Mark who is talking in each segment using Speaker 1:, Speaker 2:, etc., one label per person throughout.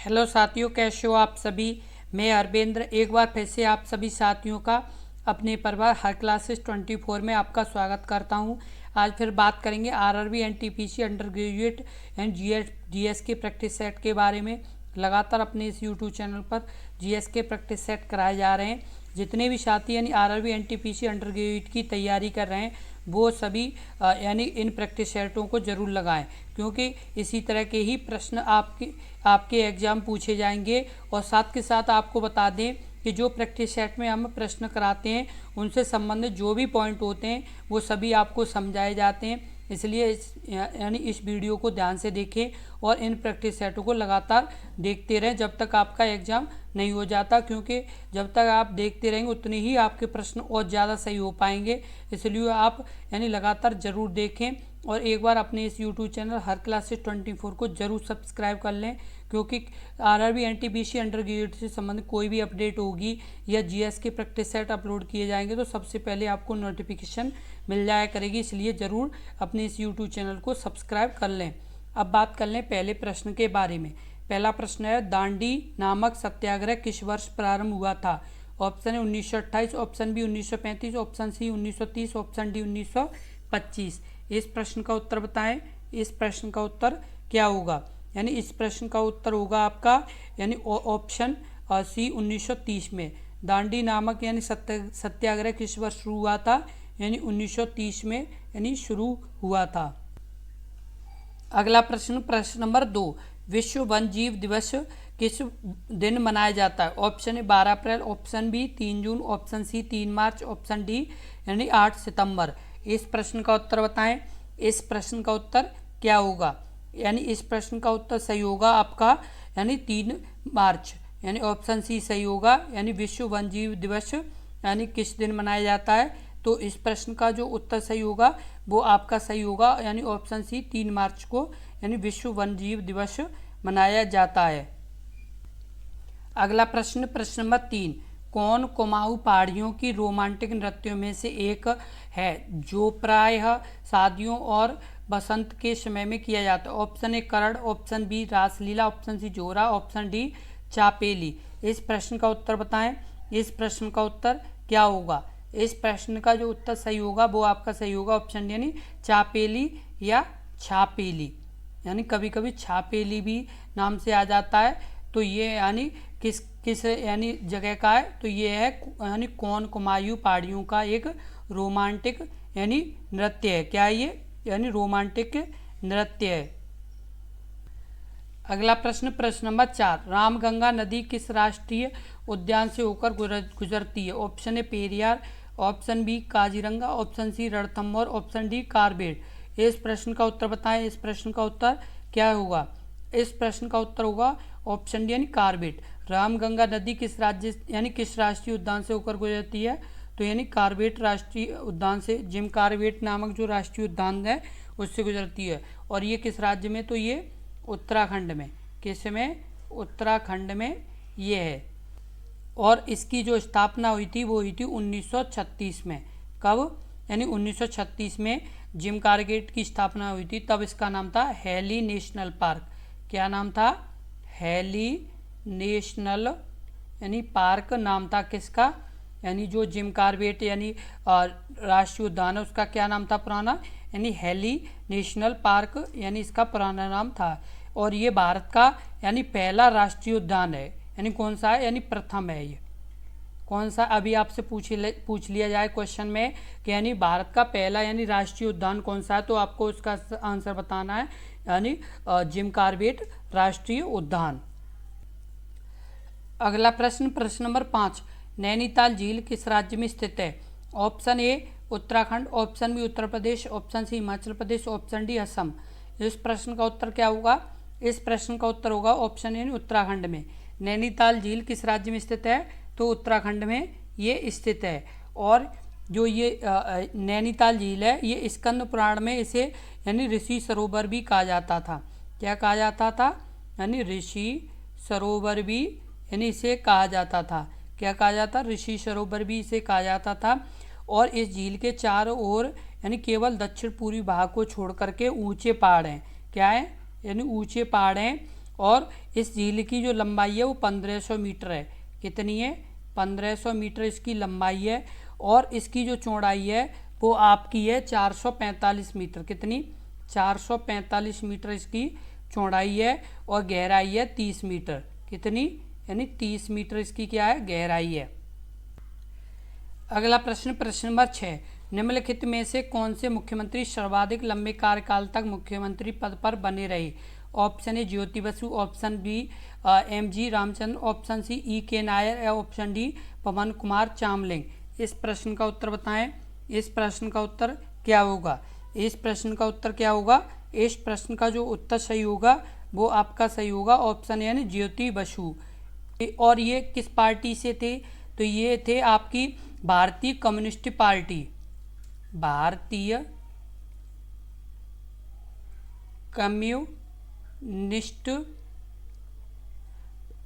Speaker 1: Hello साथियों, कैसे हो आप सभी। मैं अरविंद्र एक बार फिर से आप सभी साथियों का अपने परिवार हर क्लासेस 24 में आपका स्वागत करता हूं। आज फिर बात करेंगे RRB NTPC under graduate and GS के प्रैक्टिस सेट के बारे में। लगातार अपने इस यूट्यूब चैनल पर जीएस के प्रैक्टिस सेट कराए जा रहे हैं। जितने भी साथी यानी आरआरबी एनटीपीसी अंडर ग्रेजुएट की तैयारी कर रहे हैं वो सभी यानी इन प्रैक्टिस सेटों को ज़रूर लगाएं, क्योंकि इसी तरह के ही प्रश्न आपके एग्ज़ाम पूछे जाएंगे। और साथ के साथ आपको बता दें कि जो प्रैक्टिस सेट में हम प्रश्न कराते हैं उनसे संबंधित जो भी पॉइंट होते हैं वो सभी आपको समझाए जाते हैं। इसलिए यानी इस वीडियो को ध्यान से देखें और इन प्रैक्टिस सेटों को लगातार देखते रहें जब तक आपका एग्ज़ाम नहीं हो जाता, क्योंकि जब तक आप देखते रहेंगे उतने ही आपके प्रश्न और ज़्यादा सही हो पाएंगे। इसलिए आप यानी लगातार ज़रूर देखें और एक बार अपने इस यूट्यूब चैनल हर क्लासेस 24 को ज़रूर सब्सक्राइब कर लें, क्योंकि आरआरबी एनटीपीसी अंडर ग्रेजुएट से संबंधित कोई भी अपडेट होगी या जीएस के प्रैक्टिस सेट अपलोड किए जाएंगे तो सबसे पहले आपको नोटिफिकेशन मिल जाया करेगी। इसलिए ज़रूर अपने इस यूट्यूब चैनल को सब्सक्राइब कर लें। अब बात कर लें पहले प्रश्न के बारे में। पहला प्रश्न है, दांडी नामक सत्याग्रह किस वर्ष प्रारंभ हुआ था। ऑप्शन है 1928, option B 1935, option C 1930, option D 1925। इस प्रश्न का उत्तर बताएं। इस प्रश्न का उत्तर क्या होगा, यानी इस प्रश्न का उत्तर होगा आपका यानी ऑप्शन सी 1930 में। दांडी नामक यानी सत्याग्रह किस वर्ष शुरू हुआ था, यानी 1930 में यानी शुरू हुआ था। अगला प्रश्न, प्रश्न नंबर 2, विश्व वन जीव दिवस किस दिन मनाया जाता है। ऑप्शन ए 12 अप्रैल, ऑप्शन बी 3 जून, ऑप्शन सी 3 मार्च, ऑप्शन डी यानी 8 सितंबर। इस प्रश्न का उत्तर बताएं। इस प्रश्न का उत्तर क्या होगा, यानी इस प्रश्न का उत्तर सही होगा आपका यानी 3 मार्च, यानी ऑप्शन सी सही होगा। यानी विश्व वन जीव दिवस यानी किस दिन मनाया जाता है, तो इस प्रश्न का जो उत्तर सही होगा वो आपका सही होगा, यानी ऑप्शन सी 3 मार्च को यानी विश्व वन जीव दिवस मनाया जाता है। अगला प्रश्न, प्रश्न नंबर 3, कौन कुमाऊं पहाड़ियों की रोमांटिक नृत्यों में से एक है जो प्रायः शादियों और बसंत के समय में किया जाता है। ऑप्शन ए करण, option B Raslila, option C जोरा, ऑप्शन डी चापेली। इस प्रश्न का उत्तर बताएं। इस प्रश्न का उत्तर क्या होगा, इस प्रश्न का जो उत्तर सही होगा वो आपका सही होगा ऑप्शन डी यानी चापेली या छापेली, यानी कभी कभी छापेली भी नाम से आ जाता है। तो ये यानी किस किस यानी जगह का है, तो ये है यानी कौन कुमाऊं पहाड़ियों का एक रोमांटिक यानी नृत्य है। क्या है ये, यानी रोमांटिक नृत्य है। अगला प्रश्न, प्रश्न नंबर 4, रामगंगा नदी किस राष्ट्रीय उद्यान से होकर गुजरती है। Option A Periyar, option B Kaziranga, option C Ranthambore, option D Corbett. इस प्रश्न का उत्तर बताएं। इस प्रश्न का उत्तर क्या होगा, इस प्रश्न का उत्तर होगा ऑप्शन डी यानी कारबेट। रामगंगा नदी किस राज्य यानी किस राष्ट्रीय उद्यान से होकर गुजरती है, तो यानी कारबेट राष्ट्रीय उद्यान से, जिम कारबेट नामक जो राष्ट्रीय उद्यान है उससे गुजरती है। और ये किस राज्य में, तो ये उत्तराखंड में। किस में, उत्तराखंड में ये है। और इसकी जो स्थापना हुई थी वो हुई थी 1936 में। कब, यानी 1936 में जिम कारबेट की स्थापना हुई थी। तब इसका नाम था हैली नेशनल पार्क। क्या नाम था, हैली नेशनल यानी पार्क नाम था किसका, यानी जो जिम कार्बेट यानी राष्ट्रीय उद्यान है उसका क्या नाम था पुराना, यानी हैली नेशनल पार्क यानी इसका पुराना नाम था। और ये भारत का यानी पहला राष्ट्रीय उद्यान है। यानी कौन सा है, यानी प्रथम है ये। कौन सा, अभी आपसे पूछ लिया जाए क्वेश्चन में कि यानी भारत का पहला यानी राष्ट्रीय उद्यान कौन सा है, तो आपको उसका आंसर बताना है, यानी जिम कार्बेट राष्ट्रीय उद्यान। अगला प्रश्न, प्रश्न नंबर 5, नैनीताल झील किस राज्य में स्थित है। Option A Uttarakhand, option B Uttar Pradesh, option C Himachal Pradesh, option D Assam. इस प्रश्न का उत्तर क्या होगा, इस प्रश्न का उत्तर होगा ऑप्शन ए उत्तराखंड में। नैनीताल झील किस राज्य में स्थित है, तो उत्तराखंड में ये स्थित है। और जो ये नैनीताल झील है ये स्कंद पुराण में इसे यानी ऋषि सरोवर भी कहा जाता था। क्या कहा जाता था, यानी ऋषि सरोवर भी यानी इसे कहा जाता था। क्या कहा जाता, ऋषि सरोवर भी इसे कहा जाता था। और इस झील के चारों ओर यानी केवल दक्षिण पूर्वी भाग को छोड़ करके ऊंचे पहाड़ हैं। क्या है, यानी ऊंचे पहाड़ हैं। और इस झील की जो लंबाई है वो 1500 मीटर है। कितनी है? 1500 मीटर इसकी लंबाई है। और इसकी जो चौड़ाई है वो आपकी है 445 मीटर। कितनी? 445 मीटर इसकी चौड़ाई है और गहराई है 30 मीटर। कितनी? यानी 30 मीटर इसकी क्या है? गहराई है। अगला प्रश्न, प्रश्न नंबर 6, निम्नलिखित में से कौन से मुख्यमंत्री सर्वाधिक लंबे कार्यकाल तक मुख्यमंत्री पद पर बने रहे? Option A Jyoti Basu, option B MG. Ramachandra, option C EK. Nayar या ऑप्शन डी पवन कुमार चामलिंग। इस प्रश्न का उत्तर बताएं। इस प्रश्न का उत्तर क्या होगा? इस प्रश्न का उत्तर क्या होगा? इस प्रश्न का जो उत्तर सही होगा वो आपका सही होगा ऑप्शन यानी ज्योति बसु। और ये किस पार्टी से थे? तो ये थे आपकी भारतीय कम्युनिस्ट पार्टी। भारतीय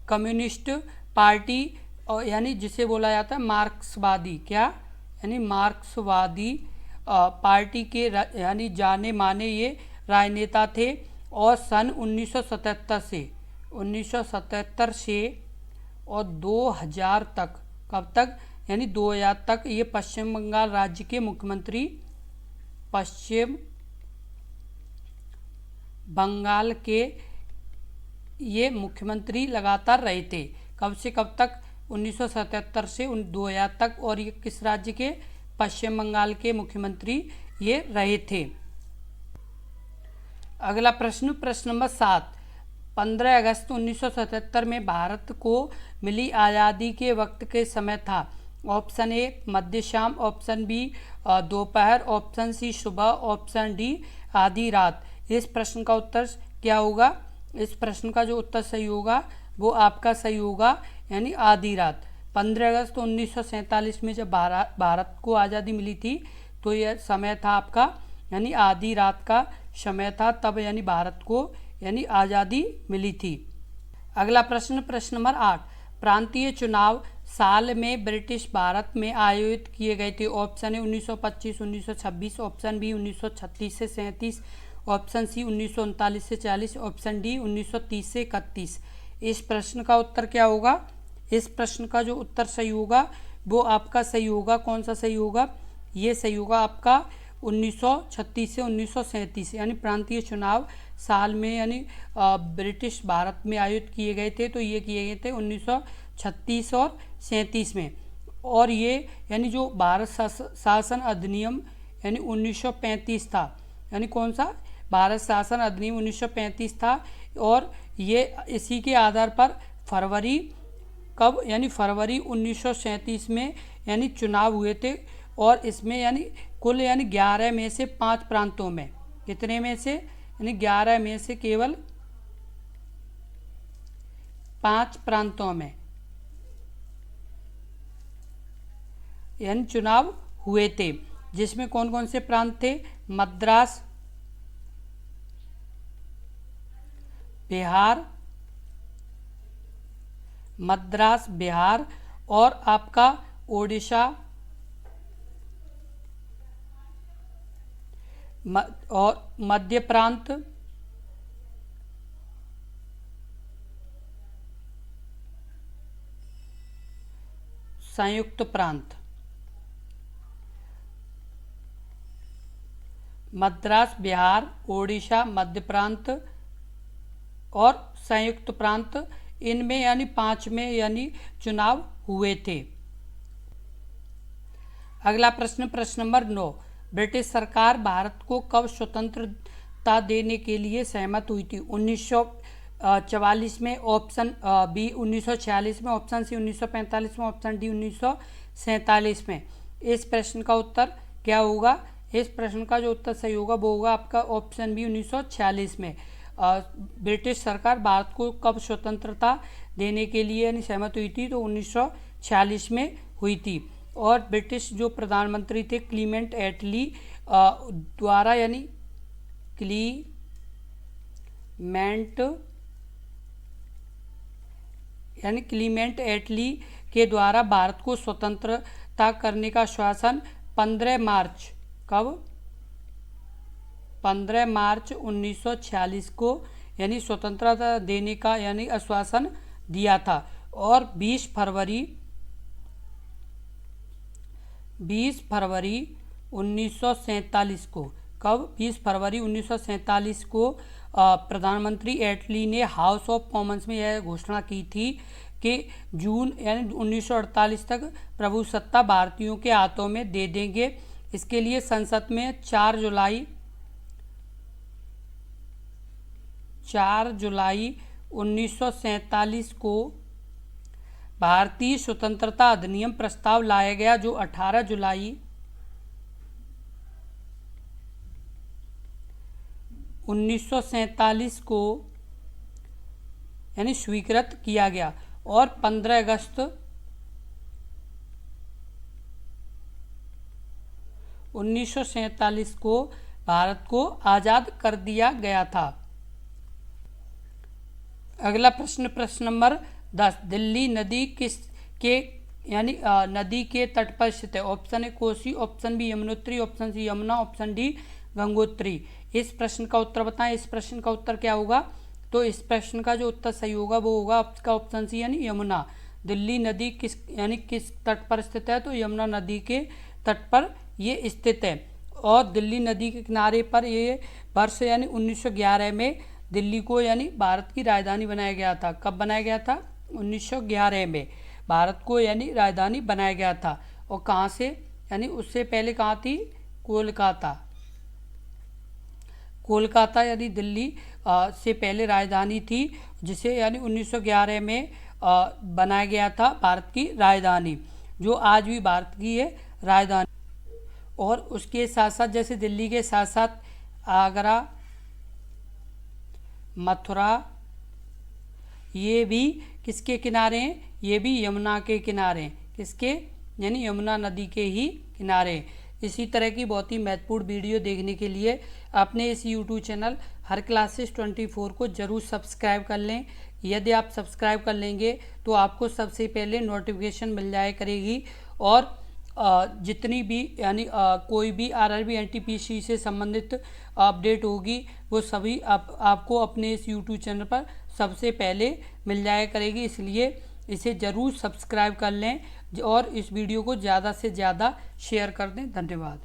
Speaker 1: कम्युनिस्ट पार्टी, और यानी जिसे बोला जाता है मार्क्सवादी। क्या? यानी मार्क्सवादी पार्टी के यानी जाने माने ये राजनेता थे। और सन 1977 से और 2000 तक, कब तक? यानी 2000 तक ये पश्चिम बंगाल राज्य के मुख्यमंत्री, पश्चिम बंगाल के ये मुख्यमंत्री लगातार रहे थे। कब से कब तक? 1977 से 2000 तक। और ये किस राज्य के? पश्चिम बंगाल के मुख्यमंत्री ये रहे थे। अगला प्रश्न, प्रश्न नंबर 7, 15 अगस्त 1977 में भारत को मिली आज़ादी के वक्त के समय था। ऑप्शन ए मध्य शाम, ऑप्शन बी दोपहर, ऑप्शन सी सुबह, ऑप्शन डी आधी रात। इस प्रश्न का उत्तर क्या होगा? इस प्रश्न का जो उत्तर सही होगा वो आपका सही होगा यानी आधी रात। 15 अगस्त 1947 में जब भारत को आज़ादी मिली थी तो यह समय था आपका यानी आधी रात का समय था, तब यानी भारत को यानी आज़ादी मिली थी। अगला प्रश्न, प्रश्न नंबर 8, प्रांतीय चुनाव साल में ब्रिटिश भारत में आयोजित किए गए थे। ऑप्शन ए 1925 1926, ऑप्शन बी 1936 से 37, ऑप्शन सी 1939 से 40, ऑप्शन डी 1930 से 31। इस प्रश्न का उत्तर क्या होगा? इस प्रश्न का जो उत्तर सही होगा वो आपका सही होगा। कौन सा सही होगा? ये सही होगा आपका 1936 से 1937, यानी प्रांतीय चुनाव साल में यानी ब्रिटिश भारत में आयोजित किए गए थे। तो ये किए गए थे 1936 और 37 में। और ये यानी जो भारत शासन अधिनियम यानी 1935 था, यानी कौन सा? भारत शासन अधिनियम 1935 था। और ये इसी के आधार पर फरवरी, कब? यानी फरवरी 1937 में यानी चुनाव हुए थे। और इसमें यानी कुल यानी 11 में से 5 प्रांतों में, कितने में से? यानी 11 में से केवल 5 प्रांतों में यानी चुनाव हुए थे। जिसमें कौन कौन से प्रांत थे? मद्रास, बिहार और आपका ओडिशा और मध्य प्रांत, संयुक्त प्रांत। मद्रास, बिहार, ओडिशा, मध्य प्रांत और संयुक्त प्रांत, इनमें यानी 5 में यानी चुनाव हुए थे। अगला प्रश्न, प्रश्न नंबर 9, ब्रिटिश सरकार भारत को कब स्वतंत्रता देने के लिए सहमत हुई थी? 1944 में, ऑप्शन बी 1946 में, ऑप्शन सी 1945 में, ऑप्शन डी 1947 में। इस प्रश्न का उत्तर क्या होगा? इस प्रश्न का जो उत्तर सही होगा वो होगा आपका ऑप्शन बी 1946 में। ब्रिटिश सरकार भारत को कब स्वतंत्रता देने के लिए यानी सहमत हुई थी? तो 1946 में हुई थी। और ब्रिटिश जो प्रधानमंत्री थे क्लीमेंट एटली द्वारा यानी क्लीमेंट एटली के द्वारा भारत को स्वतंत्रता करने का आश्वासन 15 मार्च, कब? 15 मार्च 1946 को यानी स्वतंत्रता देने का यानी आश्वासन दिया था। और 20 फरवरी 1947 को, कब? 20 फरवरी 1947 को प्रधानमंत्री एटली ने हाउस ऑफ कॉमन्स में यह घोषणा की थी कि जून यानी 1948 तक प्रभुसत्ता भारतीयों के हाथों में दे देंगे। इसके लिए संसद में 4 जुलाई 1947 को भारतीय स्वतंत्रता अधिनियम प्रस्ताव लाया गया, जो 18 जुलाई 1947 को यानी स्वीकृत किया गया। और 15 अगस्त 1947 को भारत को आज़ाद कर दिया गया था। अगला प्रश्न, प्रश्न नंबर 10, दिल्ली नदी किस के यानी नदी के तट पर स्थित है? Option A Kosi, option B Yamunotri, option C Yamuna, option D Gangotri. इस प्रश्न का उत्तर बताएं। इस प्रश्न का उत्तर क्या होगा? तो इस प्रश्न का जो उत्तर सही होगा वो होगा आपका ऑप्शन सी यानी यमुना। दिल्ली नदी किस तट पर स्थित है? तो यमुना नदी के तट पर ये स्थित है। और दिल्ली नदी के किनारे पर ये वर्ष यानी 1911 में दिल्ली को यानी भारत की राजधानी बनाया गया था। कब बनाया गया था? 1911 में भारत को यानी राजधानी बनाया गया था। और कहाँ से? यानी उससे पहले कहाँ थी? कोलकाता यानी दिल्ली से पहले राजधानी थी, जिसे यानी 1911 में बनाया गया था भारत की राजधानी, जो आज भी भारत की है राजधानी। और उसके साथ साथ जैसे दिल्ली के साथ साथ आगरा, मथुरा, ये भी किसके किनारे हैं? ये भी यमुना के किनारे हैं। किसके? यानी यमुना नदी के ही किनारे। इसी तरह की बहुत ही महत्वपूर्ण वीडियो देखने के लिए अपने इस YouTube चैनल हर क्लासेस 24 को ज़रूर सब्सक्राइब कर लें। यदि आप सब्सक्राइब कर लेंगे तो आपको सबसे पहले नोटिफिकेशन मिल जाया करेगी। और जितनी भी यानी कोई भी RRB NTPC से संबंधित अपडेट होगी वो सभी आपको अपने इस YouTube चैनल पर सबसे पहले मिल जाया करेगी। इसलिए इसे ज़रूर सब्सक्राइब कर लें और इस वीडियो को ज़्यादा से ज़्यादा शेयर कर दें। धन्यवाद।